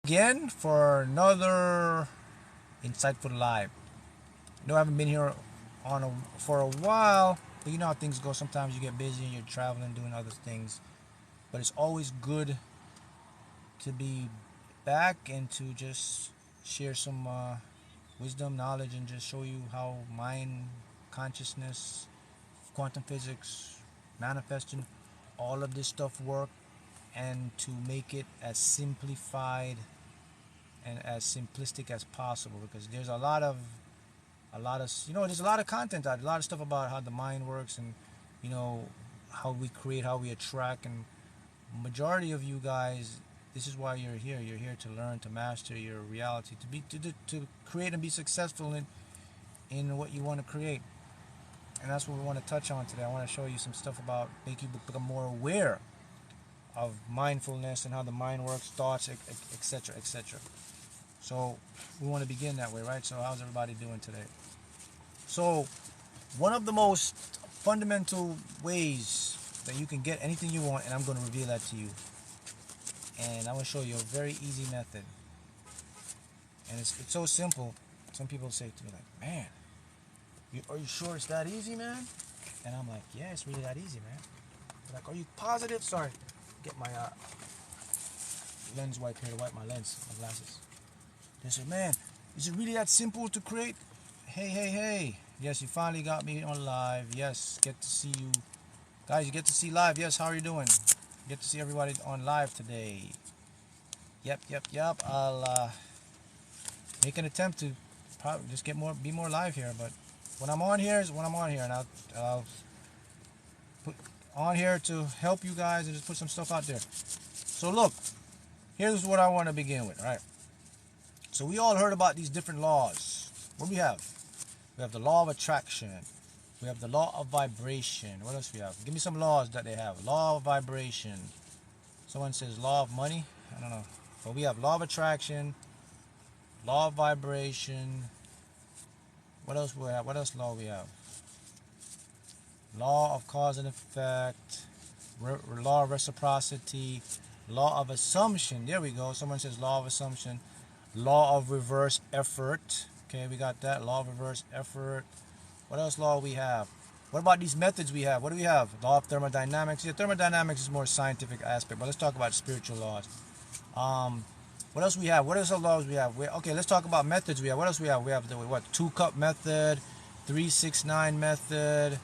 Again for another insightful live. I haven't been here for a while, but you know how things go. Sometimes you get busy and you're traveling, doing other things. But it's always good to be back and to just share some wisdom, knowledge, and just show you how mind, consciousness, quantum physics, manifesting, all of this stuff work, and to make it as simplified and as simplistic as possible, because there's there's a lot of content out, a lot of stuff about how the mind works, and you know how we create, how we attract. And majority of you guys, this is why you're here. You're here to learn, to master your reality, to create and be successful in what you want to create. And that's what we want to touch on today. I want to show you some stuff about make you become more aware of mindfulness and how the mind works, thoughts, etc., etc. So we want to begin that way, right? So how's everybody doing today? So one of the most fundamental ways that you can get anything you want, and I'm going to reveal that to you, and I'm going to show you a very easy method. And it's so simple. Some people say to me like, man, are you sure it's that easy, man? And I'm like, yeah, it's really that easy, man. They're like, are you positive? Sorry, get my lens wipe here to wipe my glasses. They said, man, is it really that simple to create? Hey. Yes, you finally got me on live. Yes, get to see you. Guys, you get to see live. Yes, how are you doing? Get to see everybody on live today. Yep. I'll make an attempt to probably just be more live here. But when I'm on here is when I'm on here. And I'll put on here to help you guys and just put some stuff out there. So look, here's what I want to begin with, all right? So we all heard about these different laws. What do we have? We have the law of attraction. We have the law of vibration. What else we have? Give me some laws that they have. Law of vibration. Someone says law of money. I don't know. But we have law of attraction, law of vibration. What else we have? What else law we have? Law of cause and effect. Law of reciprocity. Law of assumption. There we go. Someone says law of assumption. Law of reverse effort. Okay, we got that. Law of reverse effort. What else law we have? What about these methods we have? What do we have? Law of thermodynamics. Yeah, thermodynamics is more scientific aspect, but let's talk about spiritual laws. What else we have? What else laws we have? Okay, let's talk about methods we have. What else we have? We have the 2-cup method, 3-6-9 method.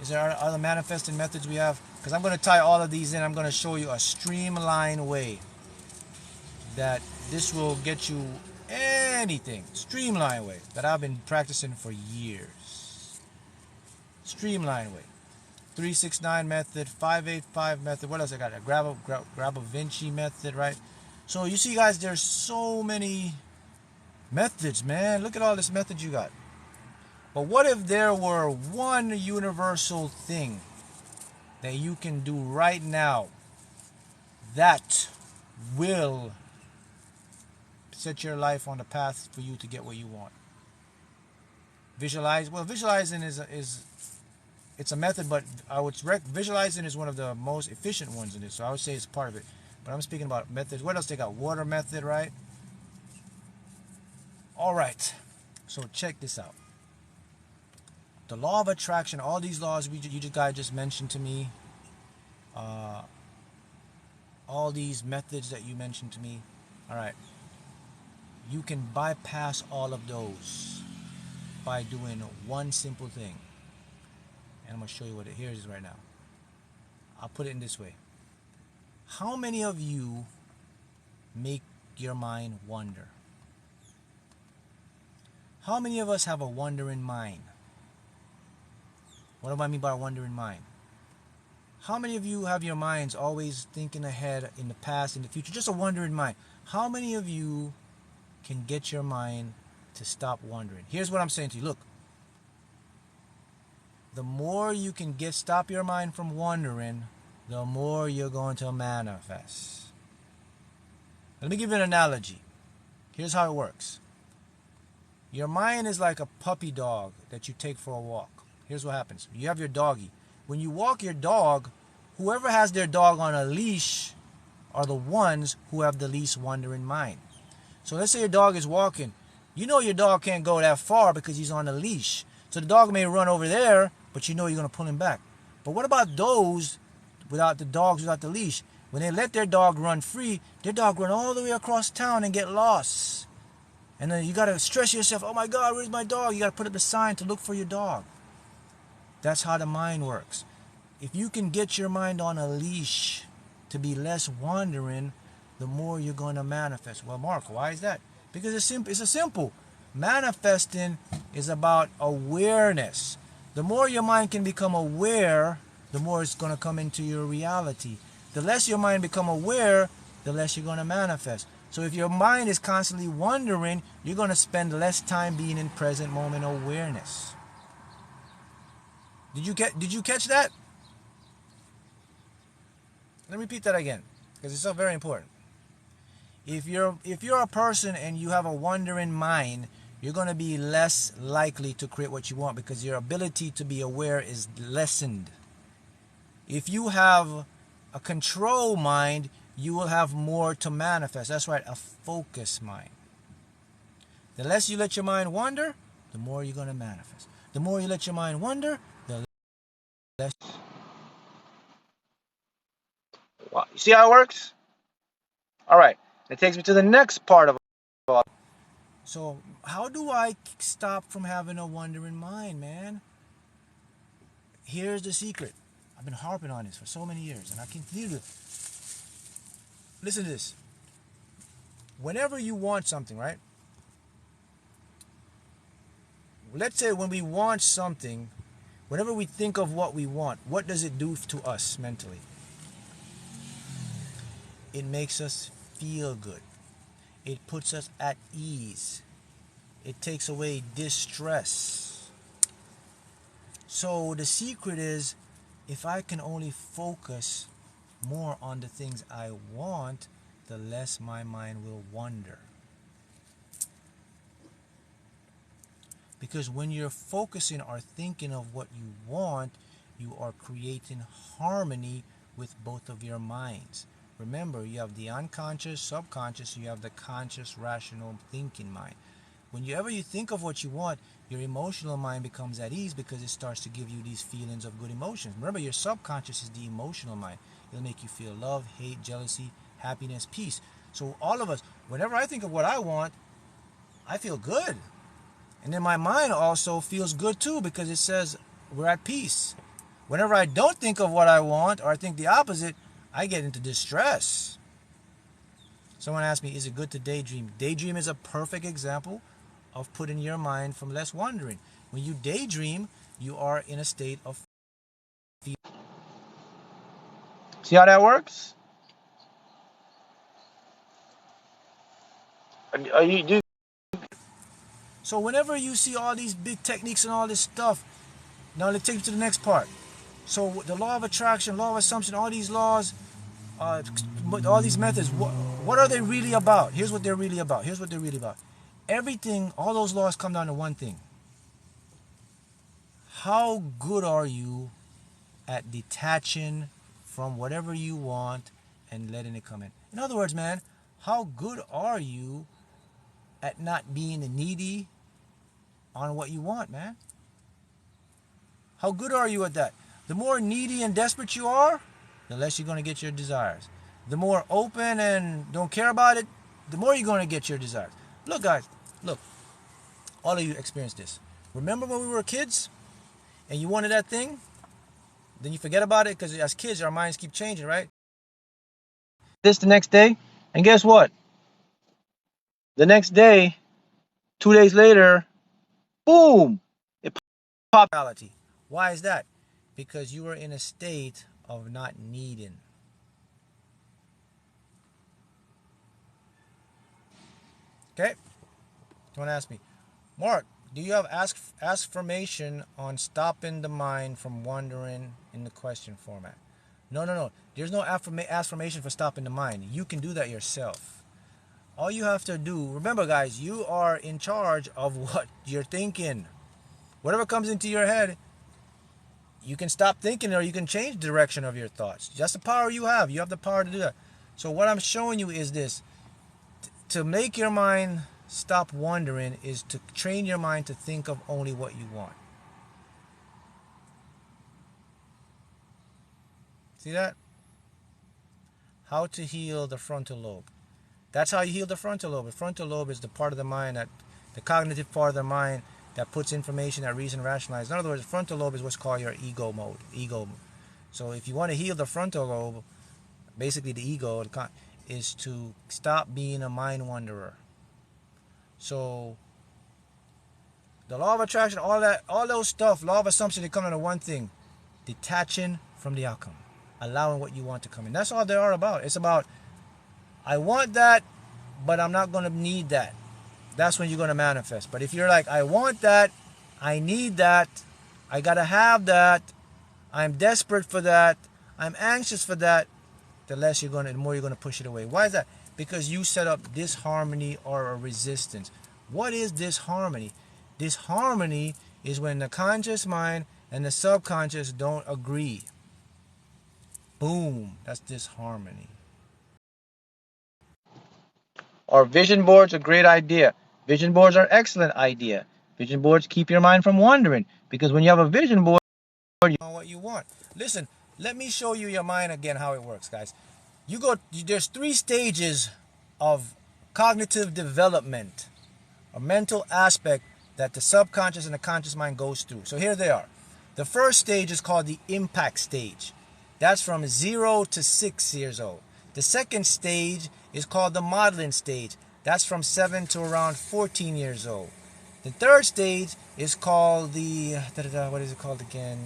Is there other manifesting methods we have? Because I'm going to tie all of these in. I'm going to show you a streamlined way that this will get you anything. Streamlined way that I've been practicing for years. Streamlined way. 3-6-9 method, 5-8-5 method. What else I got? A grab a Vinci method, right? So you see, guys, there's so many methods, man. Look at all this method you got. But what if there were one universal thing that you can do right now that will set your life on the path for you to get what you want? Visualize. Well, visualizing is it's a method, but visualizing is one of the most efficient ones in this. So I would say it's part of it. But I'm speaking about methods. What else they got? Water method, right? All right. So check this out. The law of attraction. All these laws you guys just mentioned to me. All these methods that you mentioned to me. All right. You can bypass all of those by doing one simple thing. And I'm going to show you what it is right now. I'll put it in this way. How many of you make your mind wander? How many of us have a wandering mind? What do I mean by a wandering mind? How many of you have your minds always thinking ahead in the past, in the future? Just a wandering mind. How many of you can get your mind to stop wandering? Here's what I'm saying to you. Look, the more you can stop your mind from wandering, the more you're going to manifest. Let me give you an analogy. Here's how it works. Your mind is like a puppy dog that you take for a walk. Here's what happens. You have your doggy. When you walk your dog, whoever has their dog on a leash are the ones who have the least wandering mind. So let's say your dog is walking. You know your dog can't go that far because he's on a leash. So the dog may run over there, but you know you're going to pull him back. But what about those without the dogs, without the leash? When they let their dog run free, their dog run all the way across town and get lost. And then you got to stress yourself, oh my God, where's my dog? You got to put up the sign to look for your dog. That's how the mind works. If you can get your mind on a leash to be less wandering, the more you're going to manifest. Well, Mark, why is that? Because it's a simple. Manifesting is about awareness. The more your mind can become aware, the more it's going to come into your reality. The less your mind become aware, the less you're going to manifest. So if your mind is constantly wondering, you're going to spend less time being in present moment awareness. Did you catch that? Let me repeat that again, because it's so very important. If you're a person and you have a wandering mind, you're going to be less likely to create what you want because your ability to be aware is lessened. If you have a control mind, you will have more to manifest. That's right, a focus mind. The less you let your mind wander, the more you're going to manifest. The more you let your mind wander, the less. Wow. You see how it works? All right. That takes me to the next part of it. So how do I stop from having a wandering mind, man? Here's the secret. I've been harping on this for so many years, and I continue to. Listen to this. Whenever you want something, right? Let's say when we want something, whenever we think of what we want, what does it do to us mentally? It makes us feel good. It puts us at ease. It takes away distress. So the secret is, if I can only focus more on the things I want, the less my mind will wander. Because when you're focusing or thinking of what you want, you are creating harmony with both of your minds. Remember, you have the unconscious, subconscious, you have the conscious, rational thinking mind. Whenever you think of what you want, your emotional mind becomes at ease because it starts to give you these feelings of good emotions. Remember, your subconscious is the emotional mind. It'll make you feel love, hate, jealousy, happiness, peace. So all of us, whenever I think of what I want, I feel good. And then my mind also feels good too because it says we're at peace. Whenever I don't think of what I want or I think the opposite, I get into distress. Someone asked me, is it good to daydream? Daydream is a perfect example of putting your mind from less wandering. When you daydream, you are in a state of fear. See how that works? So whenever you see all these big techniques and all this stuff, now let's take you to the next part. So the law of attraction, law of assumption, all these laws, all these methods, what are they really about? Here's what they're really about. Here's what they're really about. Everything, all those laws come down to one thing. How good are you at detaching from whatever you want and letting it come in? In other words, man, how good are you at not being needy on what you want, man? How good are you at that? The more needy and desperate you are, the less you're going to get your desires. The more open and don't care about it, the more you're going to get your desires. Look, guys, look. All of you experienced this. Remember when we were kids and you wanted that thing? Then you forget about it because as kids, our minds keep changing, right? This the next day, and guess what? The next day, 2 days later, boom, it popped. Why is that? Because you were in a state of not needing. Okay? You want to ask me, Mark, do you have affirmation on stopping the mind from wandering in the question format? No. There's no affirmation for stopping the mind. You can do that yourself. All you have to do, remember guys, you are in charge of what you're thinking. Whatever comes into your head, you can stop thinking or you can change the direction of your thoughts. That's the power you have. You have the power to do that. So what I'm showing you is this. to make your mind stop wondering is to train your mind to think of only what you want. See that? How to heal the frontal lobe. That's how you heal the frontal lobe. The frontal lobe is the part of the mind that, the cognitive part of the mind that puts information that reason rationalizes. In other words, the frontal lobe is what's called your ego mode. So if you want to heal the frontal lobe, basically the ego, is to stop being a mind wanderer. So the law of attraction, all those stuff, law of assumption, they come into one thing: detaching from the outcome, allowing what you want to come in. That's all they are about. It's about, I want that, but I'm not going to need that. That's when you're going to manifest. But if you're like, I want that, I need that, I got to have that, I'm desperate for that, I'm anxious for that, the more you're going to push it away. Why is that? Because you set up disharmony or a resistance. What is disharmony? Disharmony is when the conscious mind and the subconscious don't agree. Boom, that's disharmony. Or vision boards, a great idea. Vision boards are an excellent idea. Vision boards keep your mind from wandering, because when you have a vision board, you know what you want. Listen, let me show you your mind again, how it works, guys. There's 3 stages of cognitive development, a mental aspect that the subconscious and the conscious mind goes through. So here they are. The first stage is called the impact stage. That's from 0 to 6 years old. The second stage is called the modeling stage. That's from 7 to around 14 years old. The third stage is called what is it called again?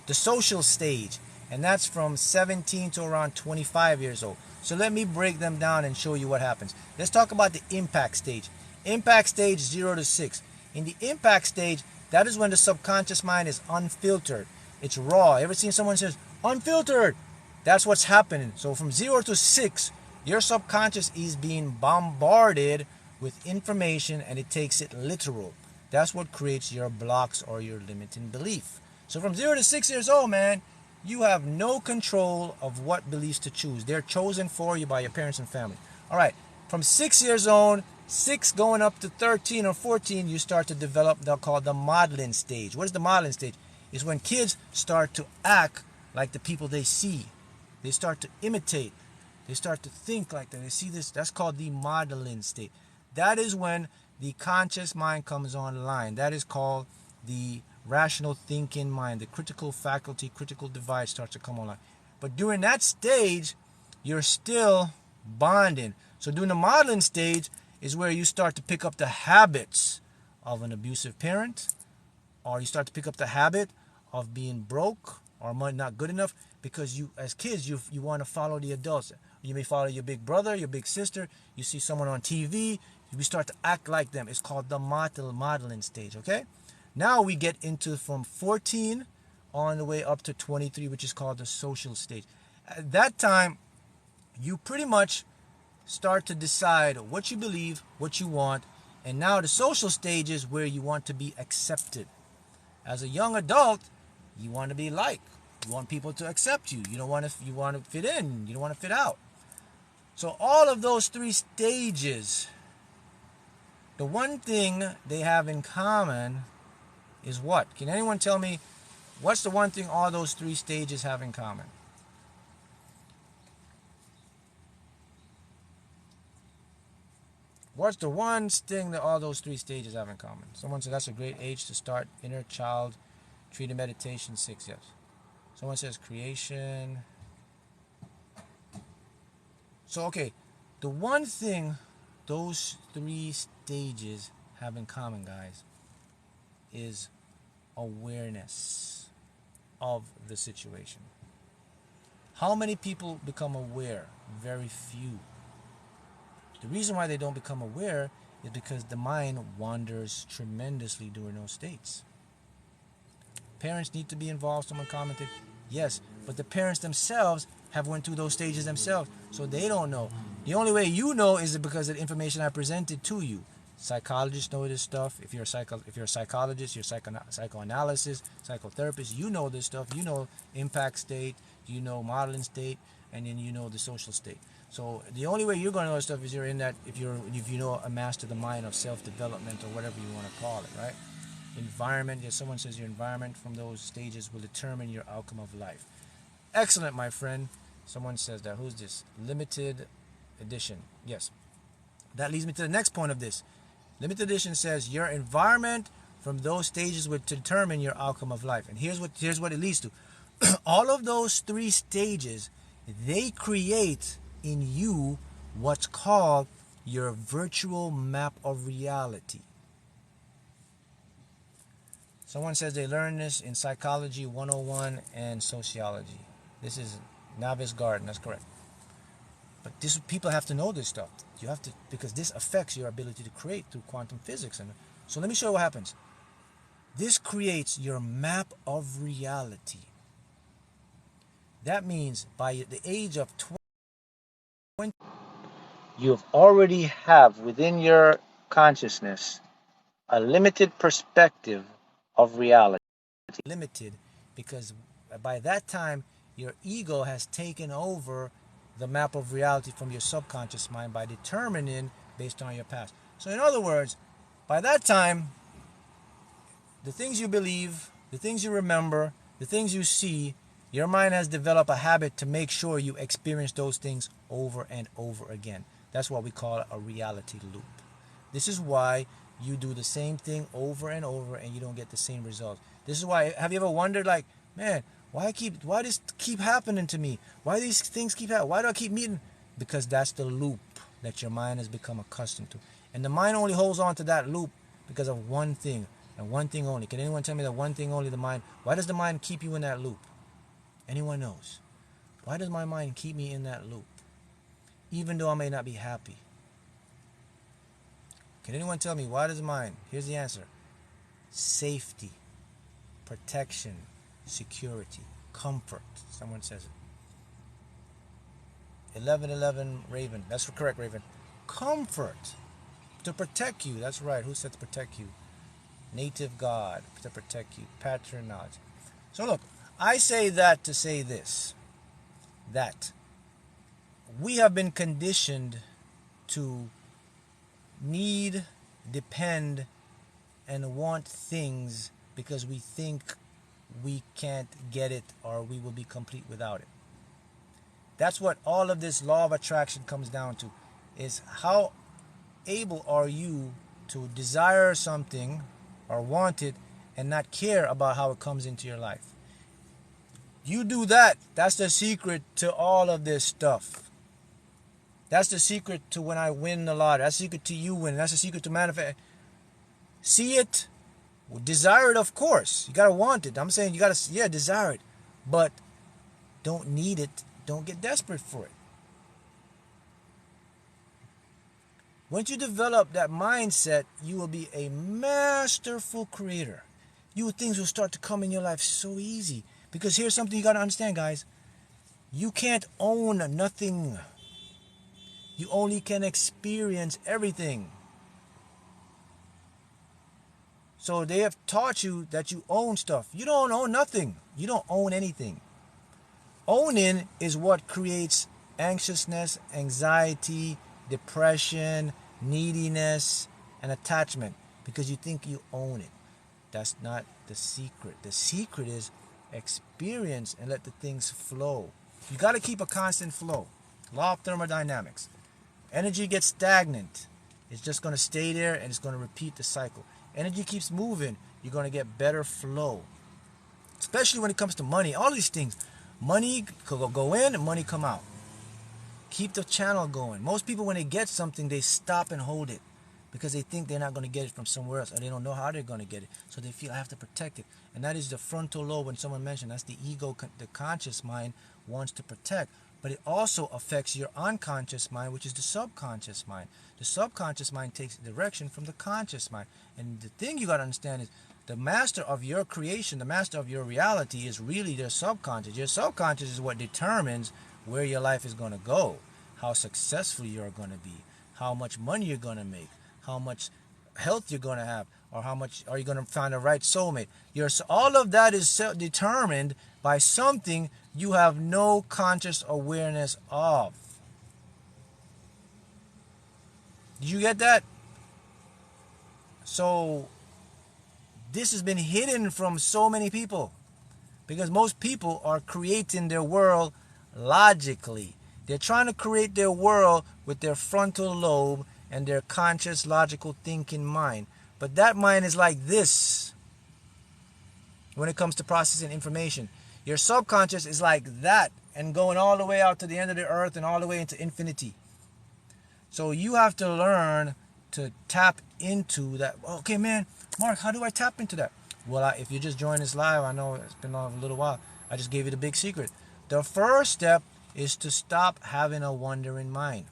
The social stage. And that's from 17 to around 25 years old. So let me break them down and show you what happens. Let's talk about the impact stage. Impact stage 0 to 6. In the impact stage, that is when the subconscious mind is unfiltered. It's raw. Ever seen someone says, unfiltered? That's what's happening. So from 0 to 6, your subconscious is being bombarded with information, and it takes it literal. That's what creates your blocks or your limiting belief. So from 0 to 6 years old, man, you have no control of what beliefs to choose. They're chosen for you by your parents and family. All right, from 6 years old, 6 going up to 13 or 14, you start to develop, they'll call the modeling stage. What is the modeling stage? It's when kids start to act like the people they see. They start to imitate. They start to think like that. They see this. That's called the modeling state. That is when the conscious mind comes online. That is called the rational thinking mind. The critical faculty, critical device starts to come online. But during that stage, you're still bonding. So during the modeling stage is where you start to pick up the habits of an abusive parent, or you start to pick up the habit of being broke or not good enough, because you, as kids, you want to follow the adults. You may follow your big brother, your big sister. You see someone on TV, you start to act like them. It's called the modeling stage, okay? Now we get into from 14 on the way up to 23, which is called the social stage. At that time, you pretty much start to decide what you believe, what you want, and now the social stage is where you want to be accepted. As a young adult, you want to be liked. You want people to accept you. You want to fit in. You don't want to fit out. So all of those 3 stages, the one thing they have in common is what? Can anyone tell me what's the one thing all those 3 stages have in common? What's the one thing that all those 3 stages have in common? Someone said that's a great age to start inner child treated meditation, 6 years. Someone says creation. So, okay, the one thing those 3 stages have in common, guys, is awareness of the situation. How many people become aware? Very few. The reason why they don't become aware is because the mind wanders tremendously during those states. Parents need to be involved, someone commented. Yes, but the parents themselves have went through those stages themselves, so they don't know. The only way you know is because of the information I presented to you. Psychologists know this stuff. If you're a psychologist, you're psychoanalysis, psychotherapist, you know this stuff. You know impact state, you know modeling state, and then you know the social state. So the only way you're going to know stuff is you're in that, if you know a master the mind of self-development, or whatever you want to call it, right? Environment, yes, someone says your environment from those stages will determine your outcome of life. Excellent, my friend. Someone says that. Who's this? Limited edition. Yes. That leads me to the next point of this. Limited edition says your environment from those stages will determine your outcome of life. And here's what it leads to. All of those three stages, they create in you what's called your virtual map of reality. Someone says they learned this in Psychology 101 and Sociology. This is Navis Garden, that's correct. But people have to know this stuff. You have to, because this affects your ability to create through quantum physics. And so let me show you what happens. This creates your map of reality. That means by the age of 20, you already have within your consciousness a limited perspective of reality. Limited because by that time your ego has taken over the map of reality from your subconscious mind by determining based on your past. So in other words, by that time, the things you believe, the things you remember, the things you see, your mind has developed a habit to make sure you experience those things over and over again. That's what we call a reality loop. This is why you do the same thing over and over and you don't get the same results. This is why, have you ever wondered, like, man, why this keep happening to me? Why these things keep happening? Why do I keep meeting? Because that's the loop that your mind has become accustomed to. And the mind only holds on to that loop because of one thing, and one thing only. Can anyone tell me that one thing only, the mind? Why does the mind keep you in that loop? Anyone knows? Why does my mind keep me in that loop? Even though I may not be happy. Can anyone tell me why does mine? Here's the answer. Safety, protection, security, comfort. Someone says it. 1111 Raven. That's correct, Raven. Comfort. To protect you. That's right. Who said to protect you? Native God. To protect you. Patronage. So look, I say that to say this. That we have been conditioned to need, depend, and want things because we think we can't get it or we will be complete without it. That's what all of this law of attraction comes down to, is how able are you to desire something or want it and not care about how it comes into your life. You do that, that's the secret to all of this stuff. That's the secret to when I win the lottery. That's the secret to you winning. That's the secret to manifest. See it, desire it, of course. You gotta want it. I'm saying you gotta, desire it, but don't need it. Don't get desperate for it. Once you develop that mindset, you will be a masterful creator. Things will start to come in your life so easy. Because here's something you gotta understand, guys. You can't own nothing. You only can experience everything. So they have taught you that you own stuff. You don't own nothing. You don't own anything. Owning is what creates anxiousness, anxiety, depression, neediness, and attachment. Because you think you own it. That's not the secret. The secret is experience and let the things flow. You got to keep a constant flow. Law of thermodynamics. Energy gets stagnant. It's just going to stay there and it's going to repeat the cycle. Energy keeps moving. You're going to get better flow. Especially when it comes to money. All these things. Money go in and money come out. Keep the channel going. Most people, when they get something, they stop and hold it. Because they think they're not going to get it from somewhere else. Or they don't know how they're going to get it. So they feel I have to protect it. And that is the frontal lobe when someone mentioned. That's the ego, the conscious mind wants to protect. But it also affects your unconscious mind, which is the subconscious mind. The subconscious mind takes direction from the conscious mind. And the thing you got to understand is the master of your creation, the master of your reality is really your subconscious. Your subconscious is what determines where your life is going to go, how successful you're going to be, how much money you're going to make, how much health you're going to have, or how much are you going to find the right soulmate. All of that is determined by something you have no conscious awareness of. Did you get that? So this has been hidden from so many people because most people are creating their world logically. They're trying to create their world with their frontal lobe and their conscious, logical thinking mind. But that mind is like this when it comes to processing information. Your subconscious is like that and going all the way out to the end of the earth and all the way into infinity. So you have to learn to tap into that. Okay, man, Mark, how do I tap into that? Well, if you just joined this live, I know it's been on a little while. I just gave you the big secret. The first step is to stop having a wandering mind.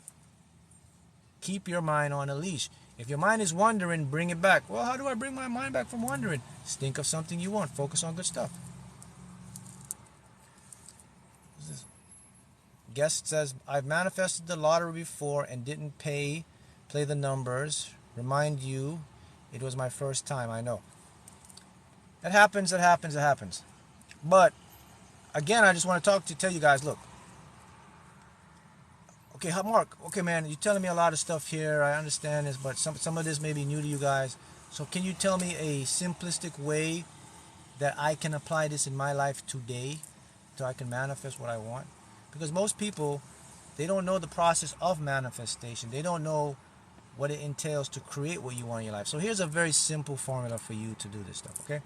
Keep your mind on a leash. If your mind is wandering, bring it back. Well, how do I bring my mind back from wandering? Think of something you want. Focus on good stuff. Guest says, I've manifested the lottery before and didn't play the numbers. Remind you, it was my first time. I know. It happens. But, again, I just want to tell you guys, look. Okay, Mark, okay, man, you're telling me a lot of stuff here. I understand this, but some of this may be new to you guys. So can you tell me a simplistic way that I can apply this in my life today so I can manifest what I want? Because most people, they don't know the process of manifestation. They don't know what it entails to create what you want in your life. So here's a very simple formula for you to do this stuff, okay?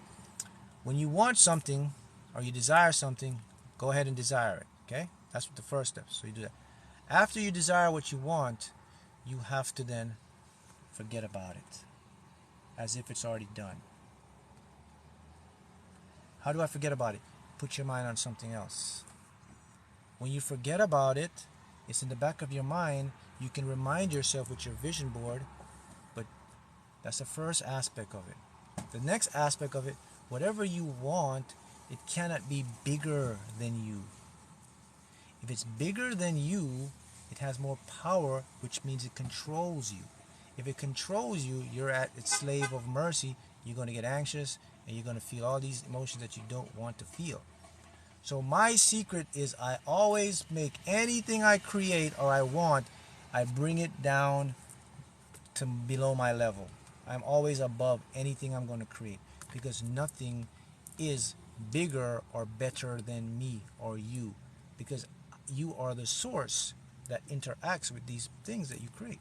When you want something or you desire something, go ahead and desire it, okay? That's the first step. So you do that. After you desire what you want, you have to then forget about it as if it's already done. How do I forget about it? Put your mind on something else. When you forget about it, it's in the back of your mind. You can remind yourself with your vision board, but that's the first aspect of it. The next aspect of it, whatever you want, it cannot be bigger than you. If it's bigger than you, it has more power, which means it controls you. If it controls you, you're at its slave of mercy. You're going to get anxious and you're going to feel all these emotions that you don't want to feel. So my secret is I always make anything I create or I want, I bring it down to below my level. I'm always above anything I'm going to create because nothing is bigger or better than me or you, because you are the source that interacts with these things that you create.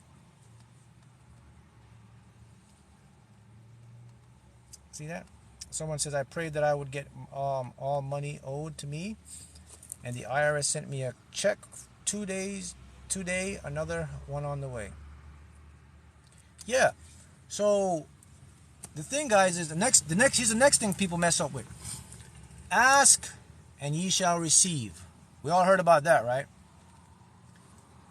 See that? Someone says, I prayed that I would get all money owed to me, and the IRS sent me a check 2 days today, another one on the way. Yeah. So the thing, guys, is here's the next thing people mess up with. Ask and ye shall receive. We all heard about that, right?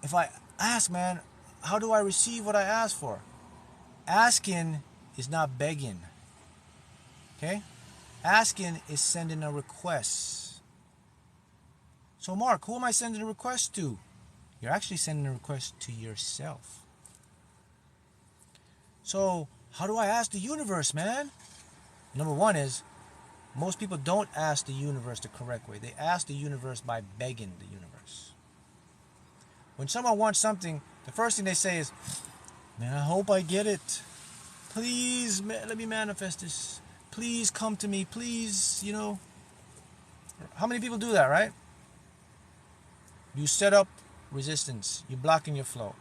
If I ask, man, how do I receive what I ask for? Asking is not begging. Okay? Asking is sending a request. So, Mark, who am I sending a request to? You're actually sending a request to yourself. So, how do I ask the universe, man? Number one is, most people don't ask the universe the correct way. They ask the universe by begging the universe. When someone wants something, the first thing they say is, man, I hope I get it. Please, let me manifest this. Please come to me. Please, How many people do that, right? You set up resistance. You're blocking your flow.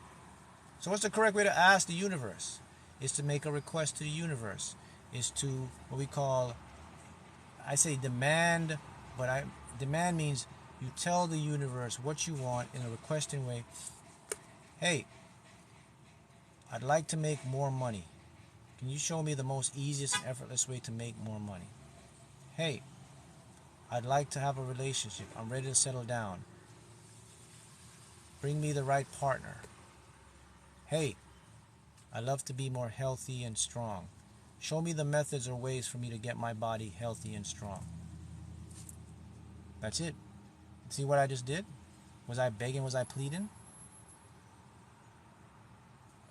So what's the correct way to ask the universe? Is to make a request to the universe. Is to what we call, I say demand, but demand means you tell the universe what you want in a requesting way. Hey, I'd like to make more money. Can you show me the most easiest and effortless way to make more money? Hey, I'd like to have a relationship. I'm ready to settle down. Bring me the right partner. Hey, I love to be more healthy and strong. Show me the methods or ways for me to get my body healthy and strong. That's it. See what I just did? Was I begging? Was I pleading?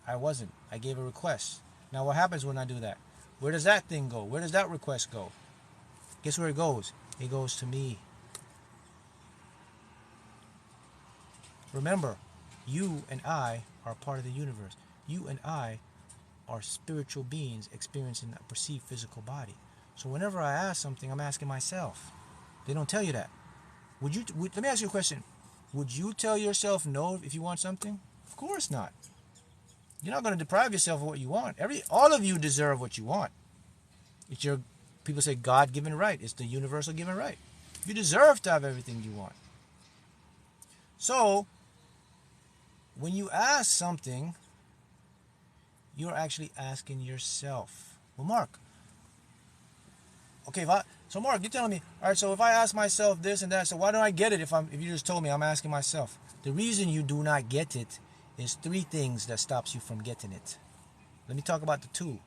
I wasn't. I gave a request. Now what happens when I do that? Where does that thing go? Where does that request go? Guess where it goes? It goes to me. Remember, you and I are part of the universe. You and I are spiritual beings experiencing a perceived physical body. So whenever I ask something, I'm asking myself. They don't tell you that. Let me ask you a question. Would you tell yourself no if you want something? Of course not. You're not going to deprive yourself of what you want. All of you deserve what you want. It's your, people say, God-given right. It's the universal given right. You deserve to have everything you want. So, when you ask something, you're actually asking yourself. Well, Mark, okay, so Mark, you're telling me, all right, so if I ask myself this and that, so why don't I get it if you just told me I'm asking myself? The reason you do not get it is three things that stops you from getting it. Let me talk about the two.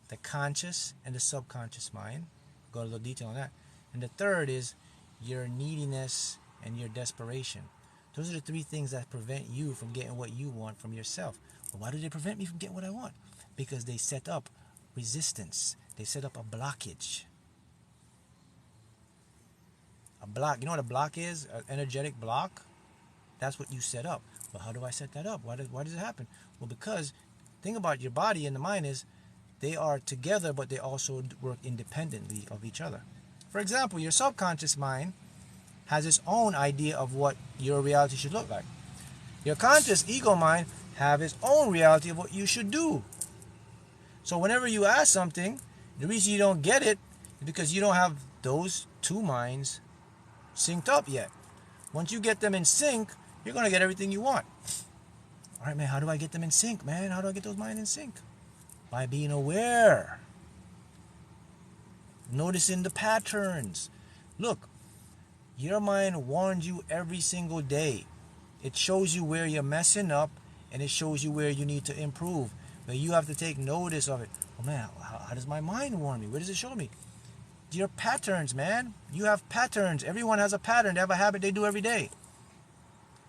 The conscious and the subconscious mind. Go a little detail on that. And the third is your neediness and your desperation. Those are the three things that prevent you from getting what you want from yourself. Well, why do they prevent me from getting what I want? Because they set up resistance. They set up a blockage. A block. You know what a block is? An energetic block? That's what you set up. Well, how do I set that up? Why does it happen? Well, because think about your body and the mind is they are together, but they also work independently of each other. For example, your subconscious mind has its own idea of what your reality should look like. Your conscious ego mind have its own reality of what you should do. So whenever you ask something, the reason you don't get it is because you don't have those two minds synced up yet. Once you get them in sync, you're going to get everything you want. All right, man, how do I get them in sync, man? How do I get those minds in sync? By being aware. Noticing the patterns. Look, your mind warns you every single day. It shows you where you're messing up, and it shows you where you need to improve. But you have to take notice of it. Oh, man, how does my mind warn me? Where does it show me? Your patterns, man. You have patterns. Everyone has a pattern. They have a habit they do every day.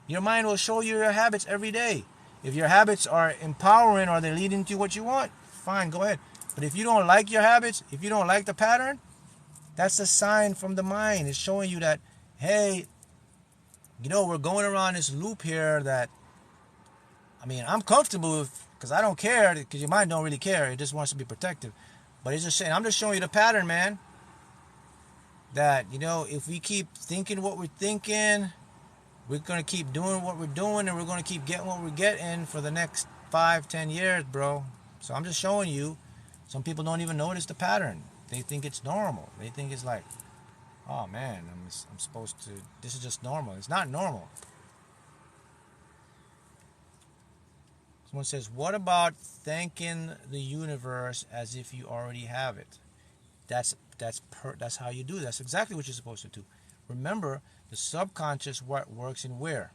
Your mind will show you your habits every day. If your habits are empowering or they're leading to what you want, fine, go ahead. But if you don't like your habits, if you don't like the pattern, that's a sign from the mind. It's showing you that, hey, we're going around this loop here that, I'm comfortable with, because I don't care, because your mind don't really care. It just wants to be protective. But it's just saying, I'm just showing you the pattern, man. That, if we keep thinking what we're thinking, we're going to keep doing what we're doing, and we're going to keep getting what we're getting for the next 5-10 years, bro. So I'm just showing you. Some people don't even notice the pattern. They think it's normal. They think it's like, oh man, I'm supposed to, this is just normal. It's not normal. Someone says, what about thanking the universe as if you already have it? That's how you do it. That's exactly what you're supposed to do. Remember, the subconscious works in where?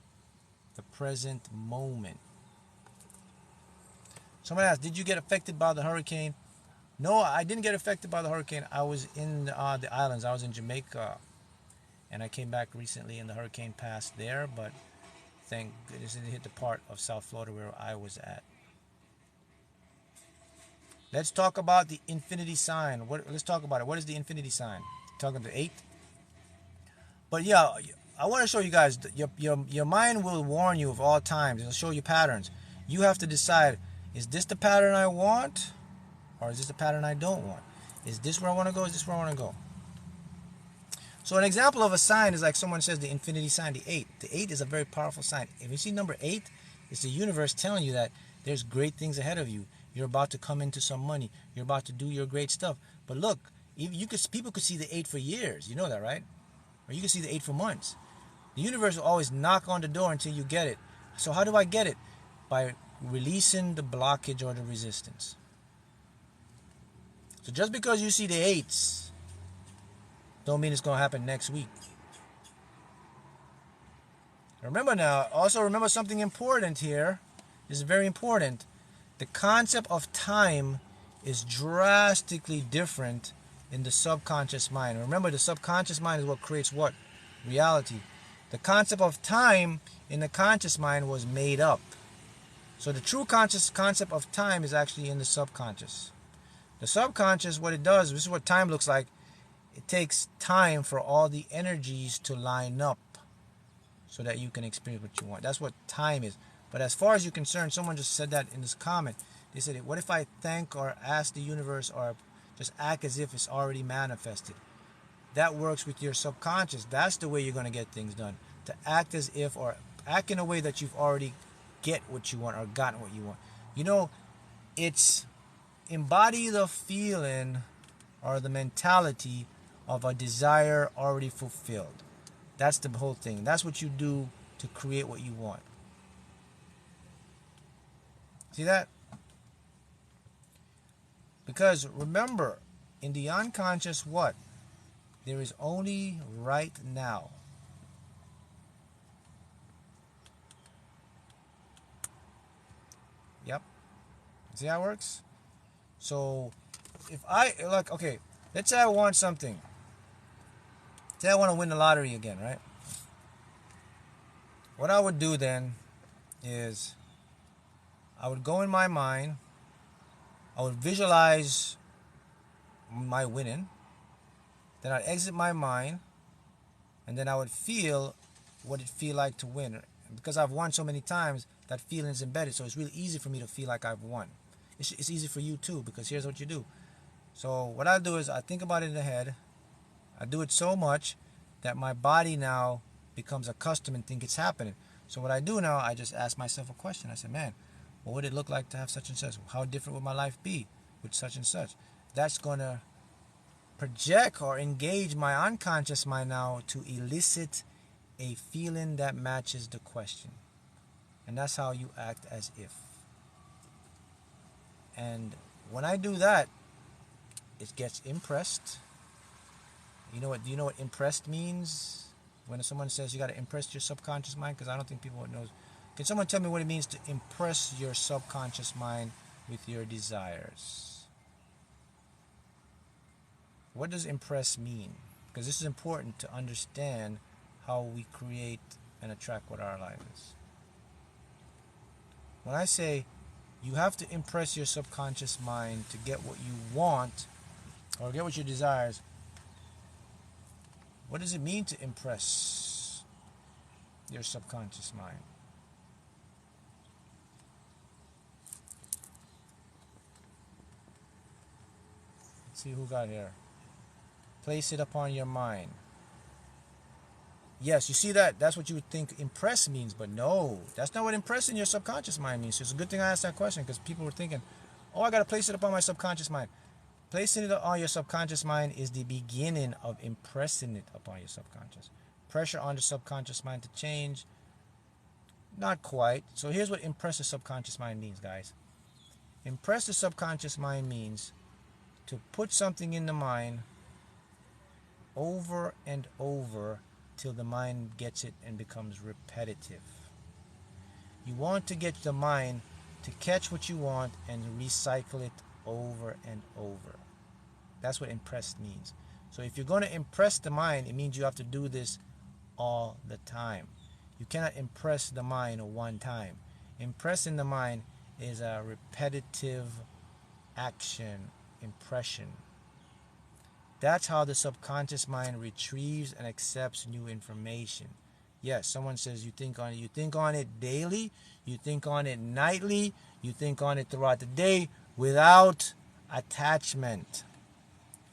The present moment. Someone asked, did you get affected by the hurricane? No, I didn't get affected by the hurricane. I was in the islands. I was in Jamaica. And I came back recently and the hurricane passed there. But thank goodness it hit the part of South Florida where I was at. Let's talk about the infinity sign. Let's talk about it. What is the infinity sign? Talking to 8? But yeah, I want to show you guys, your mind will warn you of all times. It'll show you patterns. You have to decide, is this the pattern I want? Or is this the pattern I don't want? Is this where I want to go? Is this where I want to go? So an example of a sign is like someone says the infinity sign, the 8. The 8 is a very powerful sign. If you see number 8, it's the universe telling you that there's great things ahead of you. You're about to come into some money. You're about to do your great stuff. But look, people could see the 8 for years. You know that, right? Or you can see the 8 for months. The universe will always knock on the door until you get it. So how do I get it? By releasing the blockage or the resistance. So just because you see the 8s, don't mean it's going to happen next week. Also remember something important here. This is very important. The concept of time is drastically different in the subconscious mind. Remember, the subconscious mind is what creates what? Reality. The concept of time in the conscious mind was made up. So the true conscious concept of time is actually in the subconscious. The subconscious, what it does, this is what time looks like. It takes time for all the energies to line up so that you can experience what you want. That's what time is. But as far as you're concerned, someone just said that in this comment. They said, what if I thank or ask the universe or just act as if it's already manifested? That works with your subconscious. That's the way you're going to get things done. To act as if, or act in a way that you've already get what you want or gotten what you want. You know, it's embody the feeling or the mentality of a desire already fulfilled. That's the whole thing. That's what you do to create what you want. See that? Because remember, in the unconscious, what? There is only right now. Yep. See how it works? So, if I, like, okay, let's say I want something. Say I want to win the lottery again, right? What I would do then is I would go in my mind, I would visualize my winning, then I'd exit my mind, and then I would feel what it feel like to win. Because I've won so many times, that feeling is embedded, so it's really easy for me to feel like I've won. It's easy for you too, because here's what you do. So what I do is I think about it in the head. I do it so much that my body now becomes accustomed and think it's happening. So what I do now, I just ask myself a question. I say, man, what would it look like to have such and such? How different would my life be with such and such? That's going to project or engage my unconscious mind now to elicit a feeling that matches the question. And that's how you act as if. And when I do that, it gets impressed. Do you know what impressed means? When someone says you got to impress your subconscious mind, because I don't think people know. Can someone tell me what it means to impress your subconscious mind with your desires? What does impress mean? Because this is important to understand how we create and attract what our life is. When I say you have to impress your subconscious mind to get what you want or get what your desires, what does it mean to impress your subconscious mind? Let's see who got here. Place it upon your mind. Yes, you see that? That's what you would think impress means, but no, that's not what impress in your subconscious mind means. So it's a good thing I asked that question, because people were thinking, oh, I got to place it upon my subconscious mind. Placing it on your subconscious mind is the beginning of impressing it upon your subconscious. Pressure on the subconscious mind to change? Not quite. So here's what impress the subconscious mind means, guys. Impress the subconscious mind means to put something in the mind over and over till the mind gets it and becomes repetitive. You want to get the mind to catch what you want and recycle it over and over. That's what impressed means. So if you're going to impress the mind, it means you have to do this all the time. You cannot impress the mind one time. Impressing the mind is a repetitive action, impression. That's how the subconscious mind retrieves and accepts new information. Yes, someone says you think on it. You think on it daily. You think on it nightly. You think on it throughout the day without attachment.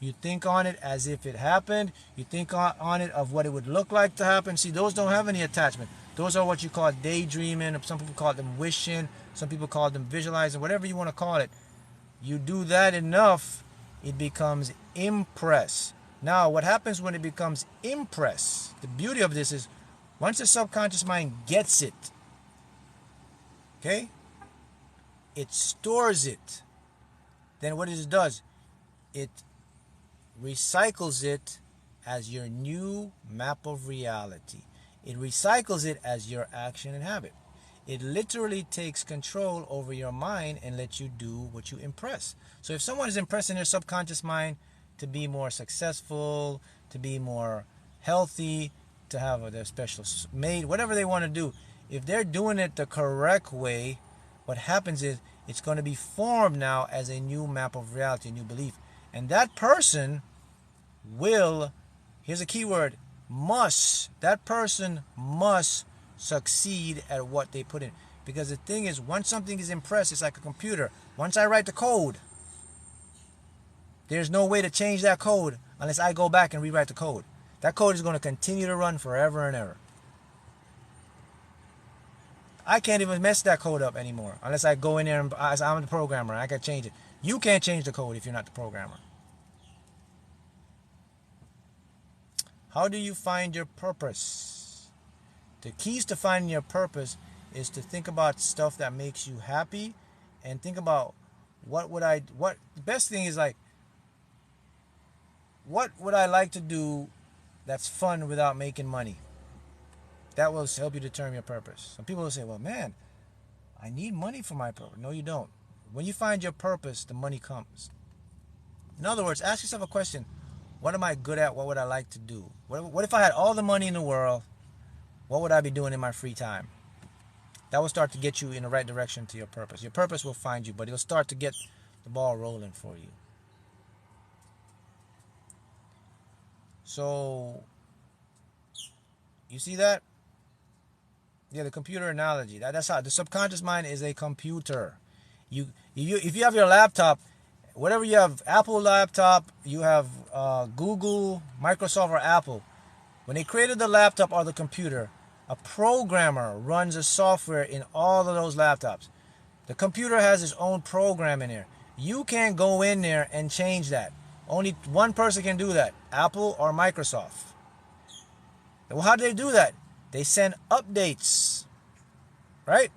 You think on it as if it happened. You think on it of what it would look like to happen. See, those don't have any attachment. Those are what you call daydreaming. Some people call them wishing. Some people call them visualizing. Whatever you want to call it. You do that enough, it becomes impress. Now, what happens when it becomes impress? The beauty of this is, once the subconscious mind gets it, okay, it stores it. Then what it does, it recycles it as your new map of reality. It recycles it as your action and habit. It literally takes control over your mind and lets you do what you impress. So if someone is impressing their subconscious mind to be more successful, to be more healthy, to have their special mate, whatever they want to do, if they're doing it the correct way, what happens is it's going to be formed now as a new map of reality, a new belief. And that person will, here's a key word, must, that person must succeed at what they put in. Because the thing is, once something is impressed, it's like a computer. Once I write the code, there's no way to change that code unless I go back and rewrite the code. That code is going to continue to run forever and ever. I can't even mess that code up anymore unless I go in there and I'm the programmer. I can change it. You can't change the code if you're not the programmer. How do you find your purpose? The keys to finding your purpose is to think about stuff that makes you happy, and think about the best thing is like, what would I like to do that's fun without making money? That will help you determine your purpose. Some people will say, well, man, I need money for my purpose. No, you don't. When you find your purpose, the money comes. In other words, ask yourself a question. What am I good at? What would I like to do? What if I had all the money in the world? What would I be doing in my free time? That will start to get you in the right direction to your purpose. Your purpose will find you, but it'll start to get the ball rolling for you. So, you see that? Yeah, the computer analogy. That's how the subconscious mind is a computer. If you have your laptop, whatever you have, Apple laptop, you have Google, Microsoft, or Apple. When they created the laptop or the computer, a programmer runs a software in all of those laptops. The computer has its own program in there. You can't go in there and change that. Only one person can do that, Apple or Microsoft. Well, how do they do that? They send updates, right?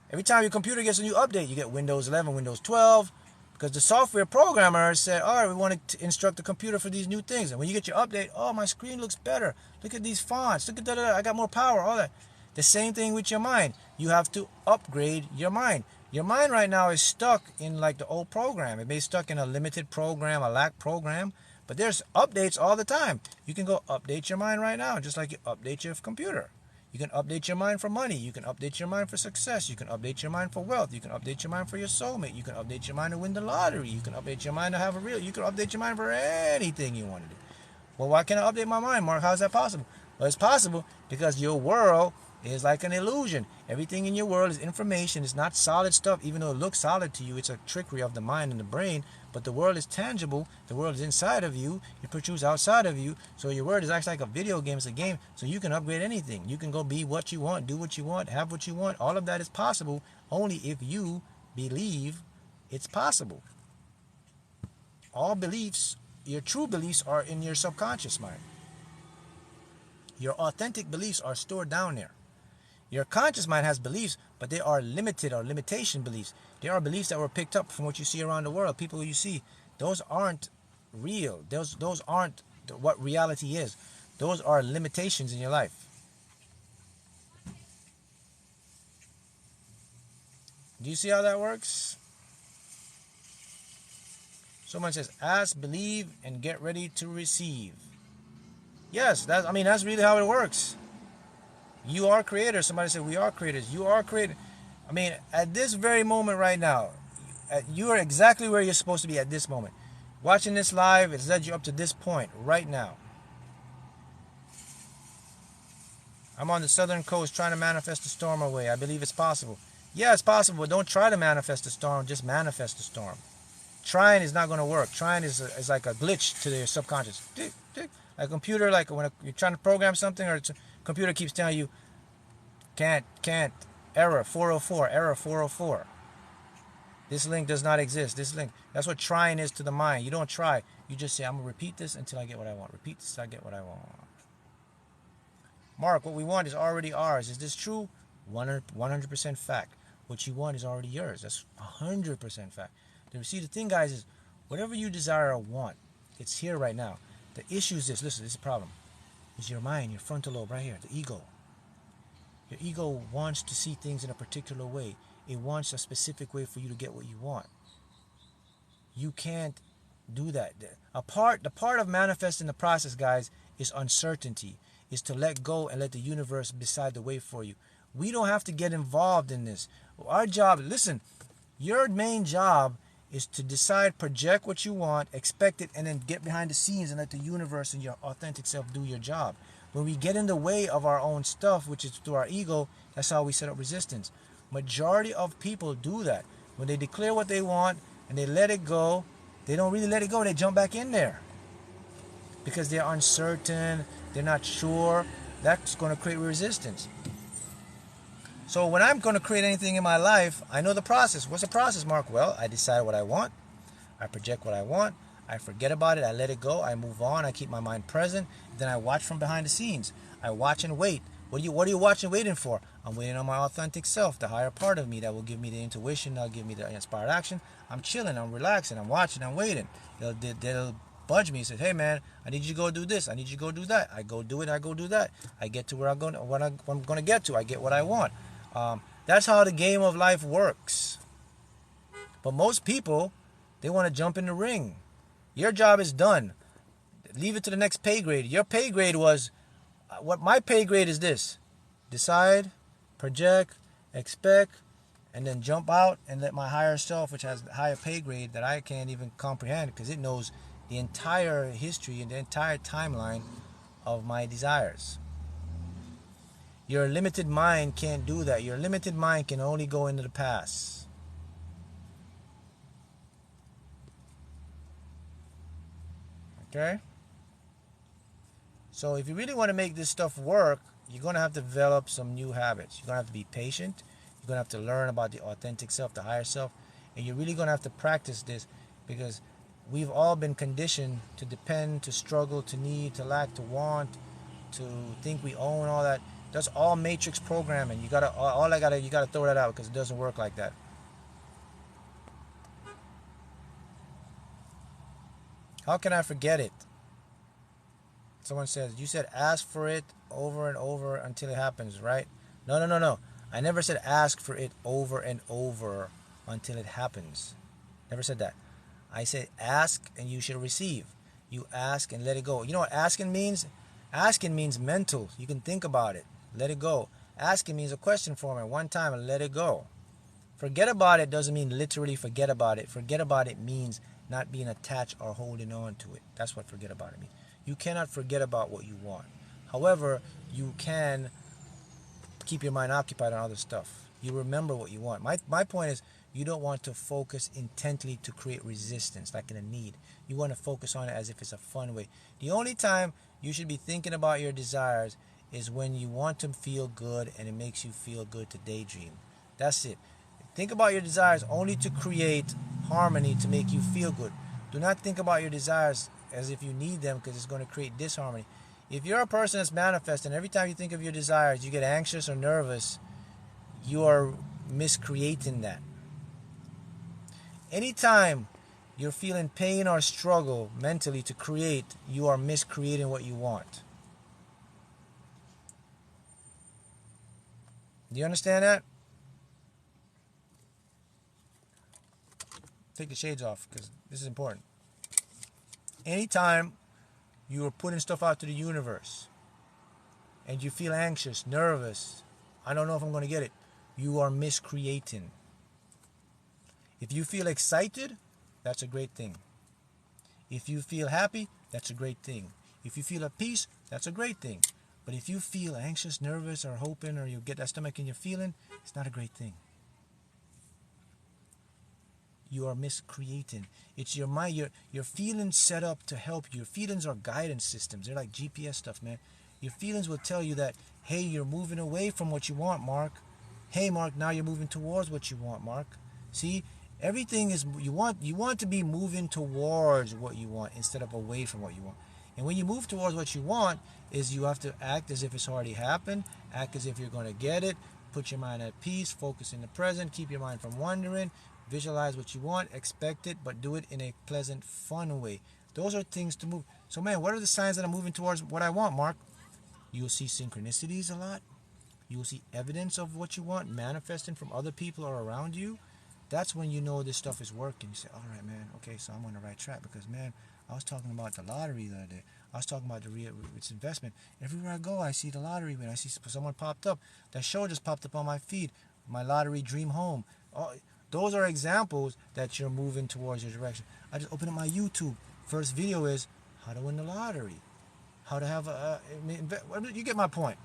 Every time your computer gets a new update, you get Windows 11, Windows 12, because the software programmer said, all right, we want to instruct the computer for these new things. And when you get your update, oh, my screen looks better. Look at these fonts. Look at that. I got more power, all that. The same thing with your mind. You have to upgrade your mind. Your mind right now is stuck in like the old program. It may be stuck in a limited program, a lack program, but there's updates all the time. You can go update your mind right now, just like you update your computer. You can update your mind for money. You can update your mind for success. You can update your mind for wealth. You can update your mind for your soulmate. You can update your mind to win the lottery. You can update your mind to have a real. You can update your mind for anything you want to do. Well, why can't I update my mind, Mark? How is that possible? Well, it's possible because your world is like an illusion. Everything in your world is information. It's not solid stuff, even though it looks solid to you. It's a trickery of the mind and the brain. But the world is tangible. The world is inside of you. It protrudes outside of you. So your world is actually like a video game. It's a game. So you can upgrade anything. You can go be what you want, do what you want, have what you want. All of that is possible only if you believe it's possible. All beliefs, your true beliefs, are in your subconscious mind. Your authentic beliefs are stored down there. Your conscious mind has beliefs, but they are limited or limitation beliefs. They are beliefs that were picked up from what you see around the world. People you see, those aren't real. Those aren't what reality is. Those are limitations in your life. Do you see how that works? Someone says, ask, believe, and get ready to receive. Yes, that's really how it works. You are creators. Somebody said, we are creators. You are created. I mean, at this very moment right now, you are exactly where you're supposed to be at this moment. Watching this live, it's led you up to this point right now. I'm on the southern coast trying to manifest the storm away. I believe it's possible. Yeah, it's possible, but don't try to manifest the storm. Just manifest the storm. Trying is not going to work. Trying is like a glitch to your subconscious. Tick, tick. Like a computer, like when you're trying to program something, or a computer keeps telling you, can't, error 404, error 404. This link does not exist. This link. That's what trying is to the mind. You don't try. You just say, I'm going to repeat this until I get what I want. Repeat this until I get what I want. Mark, what we want is already ours. Is this true? 100% fact. What you want is already yours. That's 100% fact. See, the thing, guys, is whatever you desire or want, it's here right now. The issue is this. Listen, this is the problem. It's your mind, your frontal lobe right here, the ego. Your ego wants to see things in a particular way. It wants a specific way for you to get what you want. You can't do that. The part of manifesting the process, guys, is uncertainty. Is to let go and let the universe decide the way for you. We don't have to get involved in this. Our job, listen, your main job is to decide, project what you want, expect it, and then get behind the scenes and let the universe and your authentic self do your job. When we get in the way of our own stuff, which is through our ego, that's how we set up resistance. Majority of people do that. When they declare what they want and they let it go, they don't really let it go. They jump back in there because they're uncertain, they're not sure. That's going to create resistance. So when I'm going to create anything in my life, I know the process. What's the process, Mark? Well, I decide what I want. I project what I want. I forget about it. I let it go. I move on. I keep my mind present. Then I watch from behind the scenes. I watch and wait. What are you watching, waiting for? I'm waiting on my authentic self, the higher part of me that will give me the intuition, that'll give me the inspired action. I'm chilling. I'm relaxing. I'm watching. I'm waiting. They'll budge me and say, hey, man, I need you to go do this. I need you to go do that. I go do it. I go do that. I get to where I'm going to get to. I get what I want. That's how the game of life works. But most people, they want to jump in the ring. Your job is done. Leave it to the next pay grade. Your pay grade was, what my pay grade is this. Decide, project, expect, and then jump out and let my higher self, which has the higher pay grade that I can't even comprehend because it knows the entire history and the entire timeline of my desires. Your limited mind can't do that. Your limited mind can only go into the past. Okay? So if you really want to make this stuff work, you're going to have to develop some new habits. You're going to have to be patient. You're going to have to learn about the authentic self, the higher self. And you're really going to have to practice this because we've all been conditioned to depend, to struggle, to need, to lack, to want, to think we own all that. That's all matrix programming. You gotta throw that out because it doesn't work like that. How can I forget it? Someone says, you said ask for it over and over until it happens, right? No. I never said ask for it over and over until it happens. Never said that. I said ask and you should receive. You ask and let it go. You know what asking means? Asking means mental. You can think about it. Let it go. Asking means a question form at one time and let it go. Forget about it doesn't mean literally forget about it. Forget about it means not being attached or holding on to it. That's what forget about it means. You cannot forget about what you want. However, you can keep your mind occupied on other stuff. You remember what you want. My point is you don't want to focus intently to create resistance like in a need. You want to focus on it as if it's a fun way. The only time you should be thinking about your desires is when you want to feel good and it makes you feel good to daydream. That's it. Think about your desires only to create harmony to make you feel good. Do not think about your desires as if you need them because it's going to create disharmony. If you're a person that's manifesting, every time you think of your desires, you get anxious or nervous, you are miscreating that. Anytime you're feeling pain or struggle mentally to create, you are miscreating what you want. Do you understand that? Take the shades off because this is important. Anytime you are putting stuff out to the universe and you feel anxious, nervous, I don't know if I'm going to get it, you are miscreating. If you feel excited, that's a great thing. If you feel happy, that's a great thing. If you feel at peace, that's a great thing. But if you feel anxious, nervous, or hoping, or you get that stomach in your feeling, it's not a great thing. You are miscreating. It's your mind, your feelings set up to help you. Your feelings are guidance systems. They're like GPS stuff, man. Your feelings will tell you that, hey, you're moving away from what you want, Mark. Hey, Mark, now you're moving towards what you want, Mark. See, everything is, you want to be moving towards what you want instead of away from what you want. And when you move towards what you want, is you have to act as if it's already happened, act as if you're going to get it, put your mind at peace, focus in the present, keep your mind from wandering, visualize what you want, expect it, but do it in a pleasant, fun way. Those are things to move. So, man, what are the signs that I'm moving towards what I want, Mark? You'll see synchronicities a lot. You'll see evidence of what you want manifesting from other people or around you. That's when you know this stuff is working. You say, all right, man, okay, so I'm on the right track because, man, I was talking about the lottery the other day. I was talking about its investment. Everywhere I go, I see the lottery. When I see someone popped up, that show just popped up on my feed, my lottery dream home. Oh, those are examples that you're moving towards your direction. I just opened up my YouTube. First video is how to win the lottery. How to have you get my point.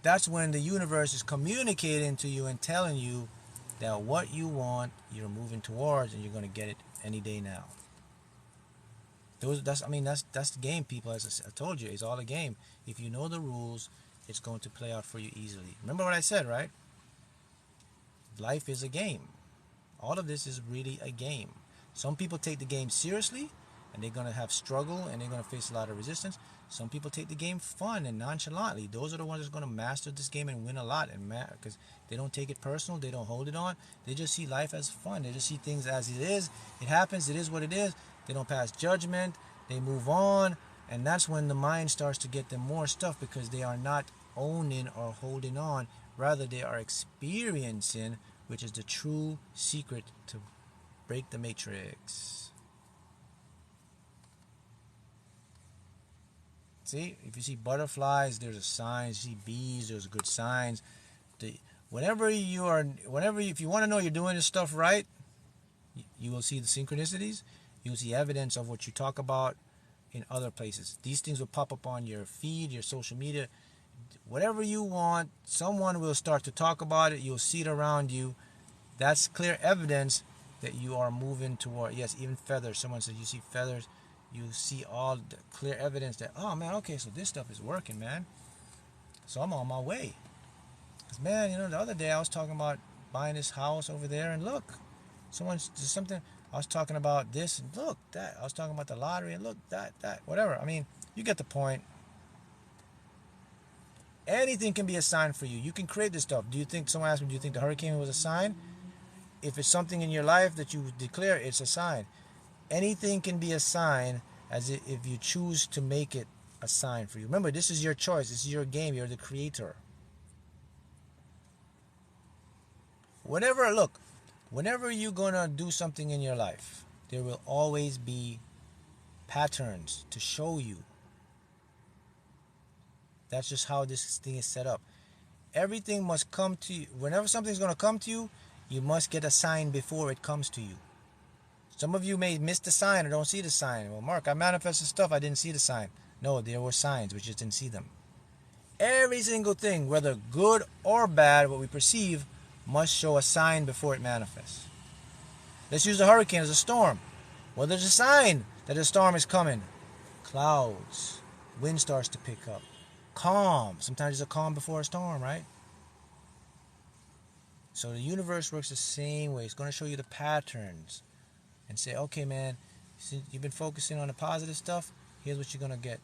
that's when the universe is communicating to you and telling you that what you want, you're moving towards, and you're going to get it any day now. That's the game, people. As I told you, it's all a game. If you know the rules, it's going to play out for you easily. Remember what I said, right? Life is a game. All of this is really a game. Some people take the game seriously, and they're going to have struggle, and they're going to face a lot of resistance. Some people take the game fun and nonchalantly. Those are the ones that's going to master this game and win a lot, and because they don't take it personal, they don't hold it on. They just see life as fun. They just see things as it is. It happens. It is what it is. They don't pass judgment. They move on, and that's when the mind starts to get them more stuff, because they are not owning or holding on. Rather, they are experiencing, which is the true secret to break the matrix. See, if you see butterflies, there's a sign. You see bees, there's good signs. If you want to know you're doing this stuff right, you will see the synchronicities. You'll see evidence of what you talk about in other places. These things will pop up on your feed, your social media. Whatever you want, someone will start to talk about it. You'll see it around you. That's clear evidence that you are moving toward. Yes, even feathers. Someone says you see feathers. You see all the clear evidence that, oh man, okay, so this stuff is working, man. So I'm on my way. Because, man, the other day I was talking about buying this house over there, and look, someone's just something. I was talking about this, and look, that. I was talking about the lottery, and look, that, whatever. I mean, you get the point. Anything can be a sign for you. You can create this stuff. Someone asked me, do you think the hurricane was a sign? If it's something in your life that you declare, it's a sign. Anything can be a sign, if you choose to make it a sign for you. Remember, this is your choice. This is your game. You're the creator. Whenever you're going to do something in your life, there will always be patterns to show you. That's just how this thing is set up. Everything must come to you. Whenever something's going to come to you, you must get a sign before it comes to you. Some of you may miss the sign or don't see the sign. Well, Mark, I manifested stuff, I didn't see the sign. No, there were signs, we just didn't see them. Every single thing, whether good or bad, what we perceive, must show a sign before it manifests. Let's use a hurricane as a storm. Well, there's a sign that a storm is coming. Clouds. Wind starts to pick up. Calm. Sometimes there's a calm before a storm, right? So the universe works the same way. It's going to show you the patterns and say, okay, man, since you've been focusing on the positive stuff, here's what you're going to get.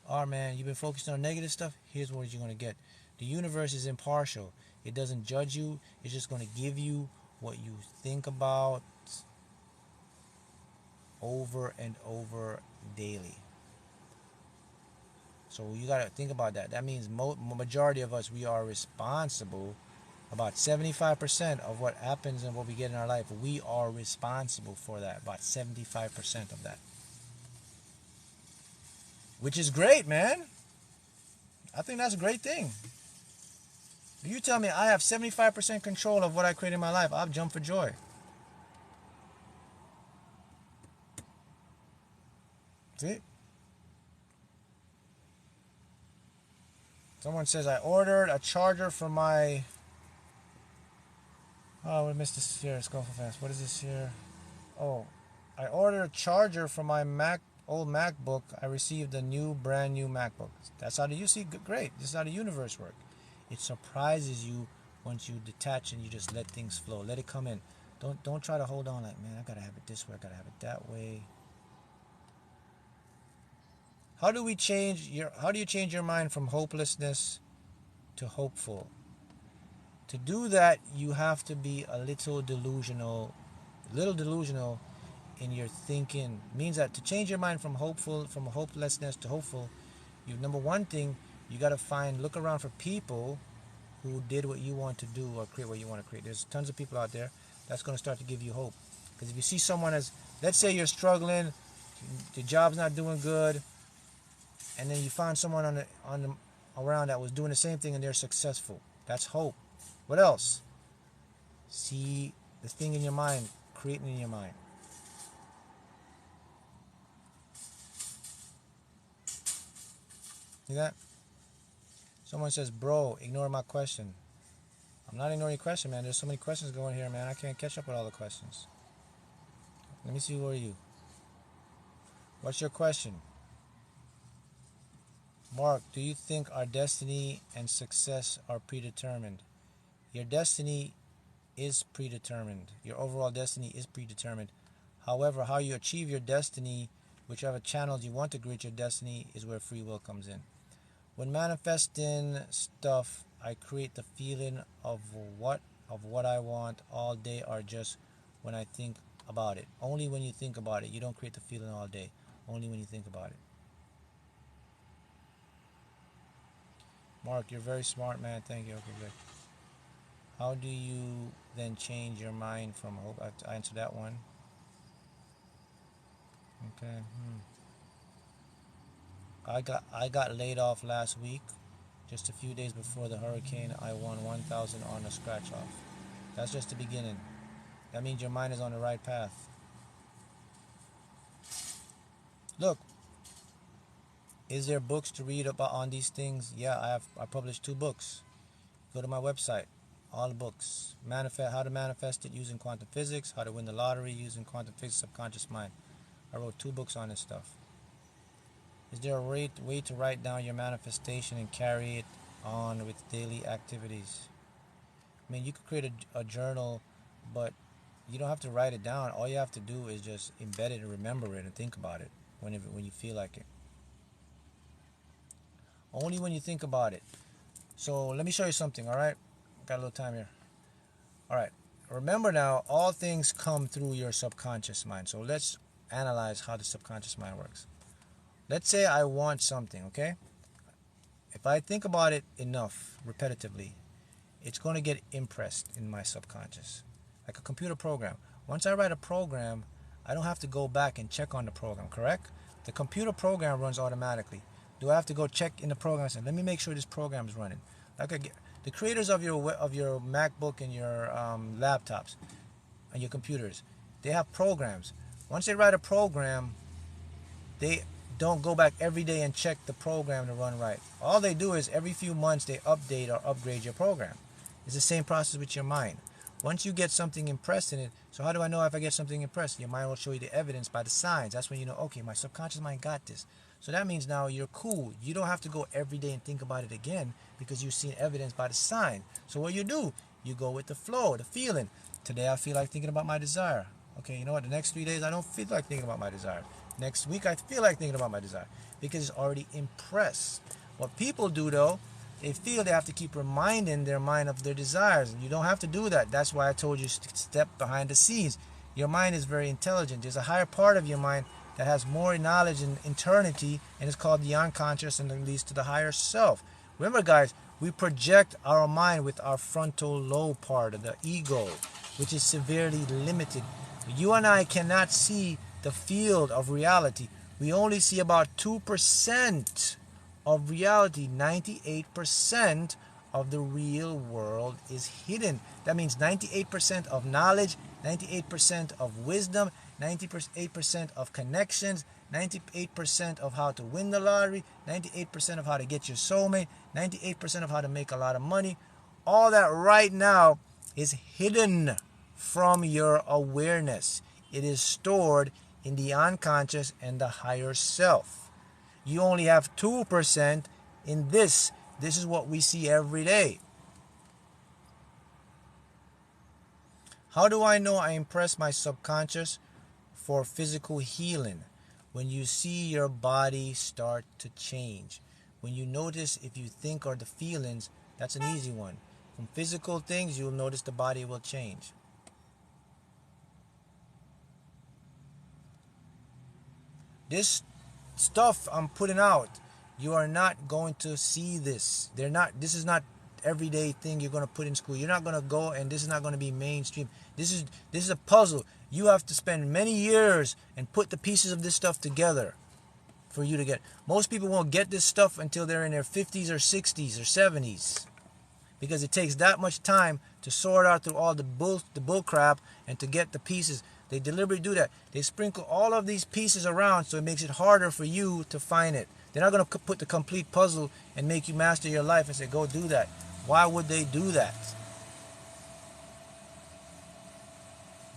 Oh, man, you've been focusing on negative stuff, here's what you're going to get. The universe is impartial. It doesn't judge you. It's just going to give you what you think about over and over daily. So you got to think about that. That means majority of us, we are responsible. About 75% of what happens and what we get in our life, we are responsible for that. About 75% of that. Which is great, man. I think that's a great thing. If you tell me I have 75% control of what I create in my life, I'll jump for joy. See? Someone says, I ordered a charger for my... Oh, we missed this here. Let's go fast. What is this here? Oh, I ordered a charger for my old MacBook. I received a brand new MacBook. That's how you see. Great. This is how the universe works. It surprises you once you detach and you just let things flow. Let it come in. Don't try to hold on like, man, I gotta have it this way. I gotta have it that way. How do you change your mind from hopelessness to hopeful? To do that, you have to be a little delusional in your thinking. It means that to change your mind from hopelessness to hopeful, number one thing, you got to look around for people who did what you want to do or create what you want to create. There's tons of people out there that's going to start to give you hope. Because if you see someone let's say you're struggling, the job's not doing good, and then you find someone around that was doing the same thing and they're successful. That's hope. What else? See the thing in your mind, creating in your mind. See that? Someone says, bro, ignore my question. I'm not ignoring your question, man. There's so many questions going here, man. I can't catch up with all the questions. Let me see, who are you? What's your question? Mark, do you think our destiny and success are predetermined? Your destiny is predetermined. Your overall destiny is predetermined. However, how you achieve your destiny, whichever channels you want to create your destiny, is where free will comes in. When manifesting stuff, I create the feeling of what I want all day, or just when I think about it. Only when you think about it. You don't create the feeling all day. Only when you think about it. Mark, you're very smart, man. Thank you. Okay, good. How do you then change your mind from hope? I answered that one. Okay. I got laid off last week. Just a few days before the hurricane, I won 1,000 on a scratch off. That's just the beginning. That means your mind is on the right path. Look, is there books to read about on these things? Yeah, I published 2 books. Go to my website. All the books. How to manifest it using quantum physics. How to win the lottery using quantum physics, subconscious mind. I wrote 2 books on this stuff. Is there a way to write down your manifestation and carry it on with daily activities? I mean, you could create a journal, but you don't have to write it down. All you have to do is just embed it and remember it and think about it when you feel like it. Only when you think about it. So let me show you something, all right? Got a little time here. All right. Remember now, all things come through your subconscious mind. So let's analyze how the subconscious mind works. Let's say I want something, okay? If I think about it enough, repetitively, it's going to get impressed in my subconscious. Like a computer program. Once I write a program, I don't have to go back and check on the program, correct? The computer program runs automatically. Do I have to go check in the program and say, let me make sure this program is running? Like the creators of your MacBook and your laptops and your computers, they have programs. Once they write a program, they don't go back every day and check the program to run right. All they do is every few months they update or upgrade your program. It's the same process with your mind. Once you get something impressed in it, so how do I know if I get something impressed? Your mind will show you the evidence by the signs. That's when you know, okay, my subconscious mind got this. So that means now you're cool. You don't have to go every day and think about it again because you've seen evidence by the sign. So what you do, you go with the flow, the feeling. Today I feel like thinking about my desire. Okay, you know what? The next 3 days I don't feel like thinking about my desire. Next week I feel like thinking about my desire because it's already impressed. What people do though, they feel they have to keep reminding their mind of their desires. And you don't have to do that. That's why I told you step behind the scenes. Your mind is very intelligent. There's a higher part of your mind that has more knowledge and eternity, and it's called the unconscious, and it leads to the higher self. Remember, guys, we project our mind with our frontal lobe part of the ego, which is severely limited. You and I cannot see the field of reality. We only see about 2% of reality. 98% of the real world is hidden. That means 98% of knowledge, 98% of wisdom, 98% of connections, 98% of how to win the lottery, 98% of how to get your soulmate, 98% of how to make a lot of money. All that right now is hidden from your awareness. It is stored in the unconscious and the higher self. You only have 2% in this. This is what we see every day. How do I know I impress my subconscious for physical healing? When you see your body start to change. When you notice if you think or the feelings, that's an easy one. From physical things, you'll notice the body will change. This stuff I'm putting out, you are not going to see this. This is not everyday thing you're going to put in school. You're not going to go, and this is not going to be mainstream. This is a puzzle. You have to spend many years and put the pieces of this stuff together for you to get. Most people won't get this stuff until they're in their 50s or 60s or 70s, because it takes that much time to sort out through all the bull crap and to get the pieces. They deliberately do that. They sprinkle all of these pieces around so it makes it harder for you to find it. They're not going to put the complete puzzle and make you master your life and say, go do that. Why would they do that?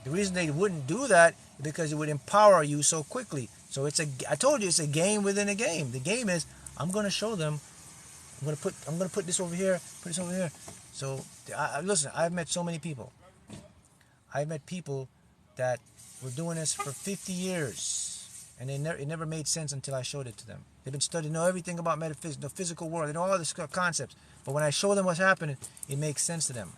The reason they wouldn't do that is because it would empower you so quickly. So I told you, it's a game within a game. The game is, I'm going to show them. I'm going to put this over here, put this over here. So listen, I've met so many people. I've met people that were doing this for 50 years, and it never made sense until I showed it to them. They've been studying, know everything about metaphysics, the physical world, they know all these concepts. But when I show them what's happening, it makes sense to them.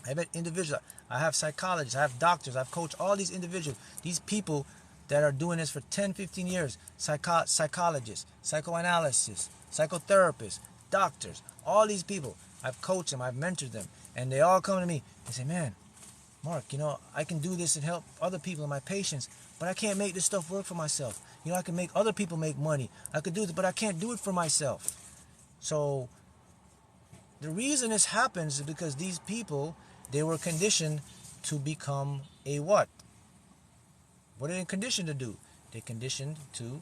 I met individuals. I have psychologists, I have doctors, I've coached all these individuals, these people that are doing this for 10, 15 years, psychologists, psychoanalysts, psychotherapists, doctors, all these people. I've coached them, I've mentored them, and they all come to me and say, man, Mark, I can do this and help other people and my patients, but I can't make this stuff work for myself. I can make other people make money. I could do this, but I can't do it for myself. So the reason this happens is because these people, they were conditioned to become a what? What are they conditioned to do? They're conditioned to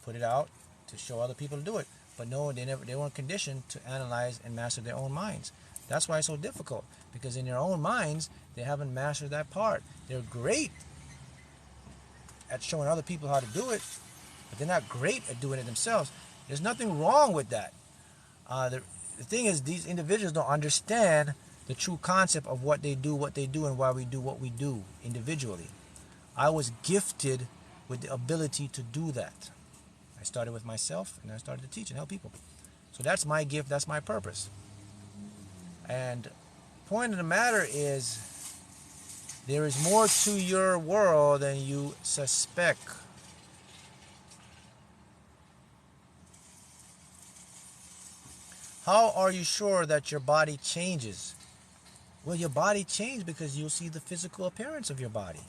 put it out, to show other people to do it. But no, they weren't conditioned to analyze and master their own minds. That's why it's so difficult, because in their own minds, they haven't mastered that part. They're great at showing other people how to do it, but they're not great at doing it themselves. There's nothing wrong with that. The thing is, these individuals don't understand the true concept of what they do, and why we do what we do individually. I was gifted with the ability to do that. I started with myself, and I started to teach and help people. So that's my gift, that's my purpose. And the point of the matter is, there is more to your world than you suspect. How are you sure that your body changes? Well, your body changes because you'll see the physical appearance of your body.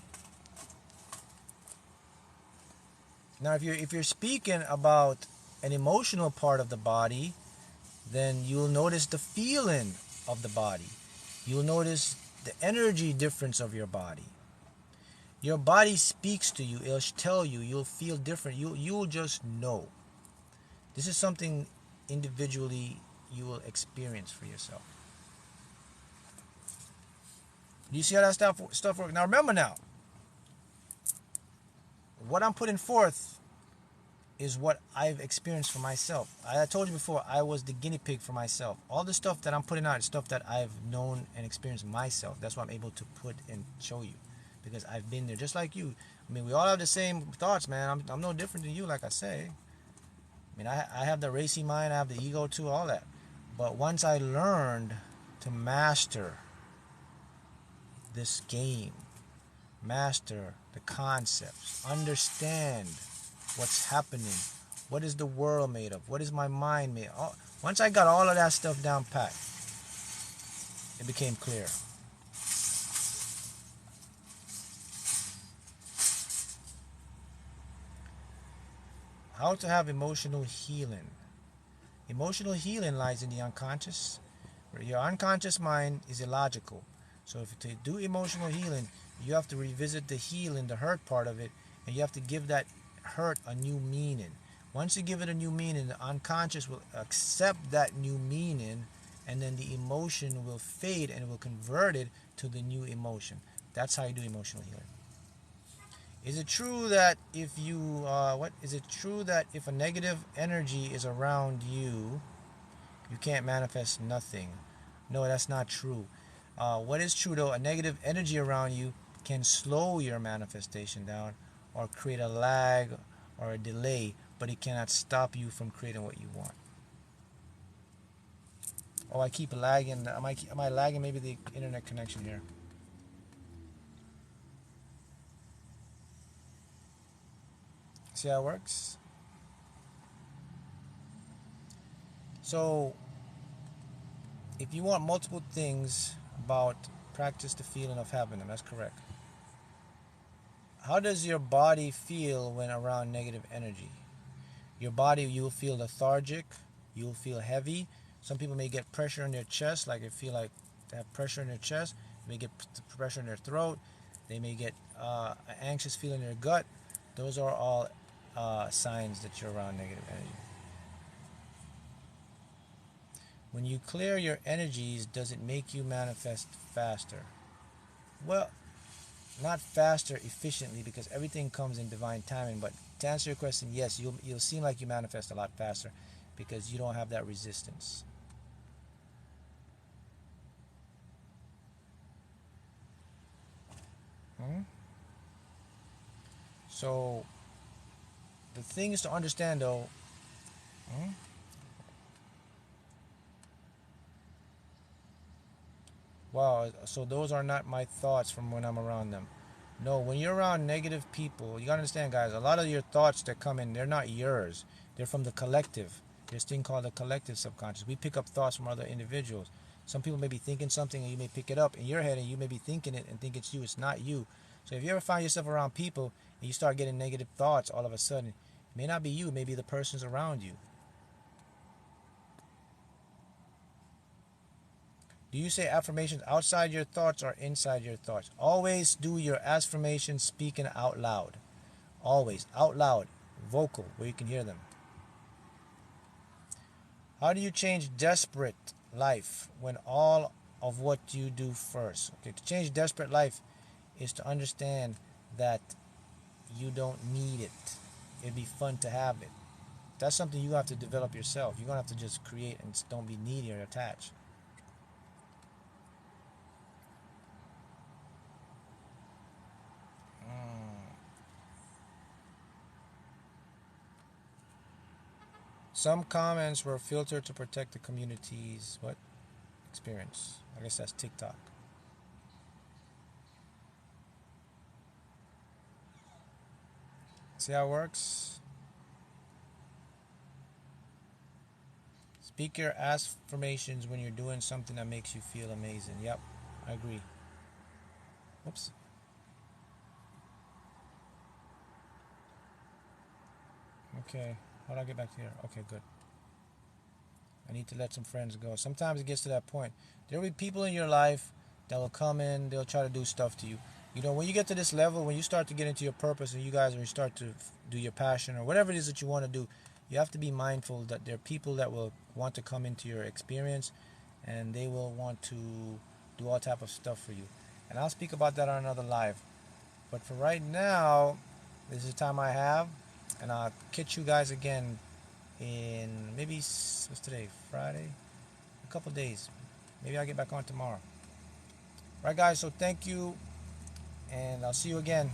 Now, if you're speaking about an emotional part of the body, then you'll notice the feeling of the body. You'll notice the energy difference of your body. Your body speaks to you. It'll tell you. You'll feel different. You'll just know. This is something individually you will experience for yourself. Do you see how that stuff works? Now remember now, what I'm putting forth is what I've experienced for myself. I told you before, I was the guinea pig for myself. All the stuff that I'm putting out is stuff that I've known and experienced myself. That's why I'm able to put and show you, because I've been there just like you. I mean, we all have the same thoughts, man. I'm no different than you, like I say. I mean, I have the racy mind, I have the ego too, all that. But once I learned to master this game, master the concepts, understand what's happening, what is the world made of, what is my mind made of. Once I got all of that stuff down pat, it became clear. How to have emotional healing. Emotional healing lies in the unconscious. Your unconscious mind is illogical. So if to do emotional healing, you have to revisit the healing, the hurt part of it, and you have to give that hurt a new meaning. Once you give it a new meaning, the unconscious will accept that new meaning, and then the emotion will fade and it will convert it to the new emotion. That's how you do emotional healing. Is it true that if if a negative energy is around you, you can't manifest nothing? No, that's not true. What is true though, a negative energy around you can slow your manifestation down, or create a lag or a delay, but it cannot stop you from creating what you want. Oh, I keep lagging. Am I lagging? Maybe the internet connection here. See how it works? So, if you want multiple things about, practice the feeling of having them. That's correct. How does your body feel when around negative energy? Your body, you'll feel lethargic. You'll feel heavy. Some people may get pressure in their chest, like they feel like they have pressure in their chest. They may get pressure in their throat. They may get an anxious feeling in their gut. Those are all signs that you're around negative energy. When you clear your energies, does it make you manifest faster? Well, not faster efficiently, because everything comes in divine timing. But to answer your question, yes, you'll seem like you manifest a lot faster because you don't have that resistance. Hmm? So the thing is to understand, though. Hmm? Wow, so those are not my thoughts from when I'm around them. No, when you're around negative people, you gotta understand, guys, a lot of your thoughts that come in, they're not yours. They're from the collective. There's a thing called the collective subconscious. We pick up thoughts from other individuals. Some people may be thinking something and you may pick it up in your head and you may be thinking it and think it's you. It's not you. So if you ever find yourself around people and you start getting negative thoughts all of a sudden, it may not be you, it may be the persons around you. Do you say affirmations outside your thoughts or inside your thoughts? Always do your affirmations speaking out loud. Always out loud, vocal, where you can hear them. How do you change desperate life when all of what you do first? Okay, to change desperate life is to understand that you don't need it. It'd be fun to have it. That's something you have to develop yourself. You're gonna have to just create and don't be needy or attached. Mm. Some comments were filtered to protect the community's what experience. I guess that's TikTok. See how it works? Speak your affirmations when you're doing something that makes you feel amazing. Yep, I agree. Oops. Okay. How do I get back to here? Okay, good. I need to let some friends go. Sometimes it gets to that point. There will be people in your life that will come in, they'll try to do stuff to you. You know, when you get to this level, when you start to get into your purpose and you guys, when you start to do your passion or whatever it is that you want to do, you have to be mindful that there are people that will want to come into your experience and they will want to do all type of stuff for you. And I'll speak about that on another live. But for right now, this is the time I have, and I'll catch you guys again in maybe what's today? Friday? A couple days. Maybe I'll get back on tomorrow. Right, guys. So thank you, and I'll see you again.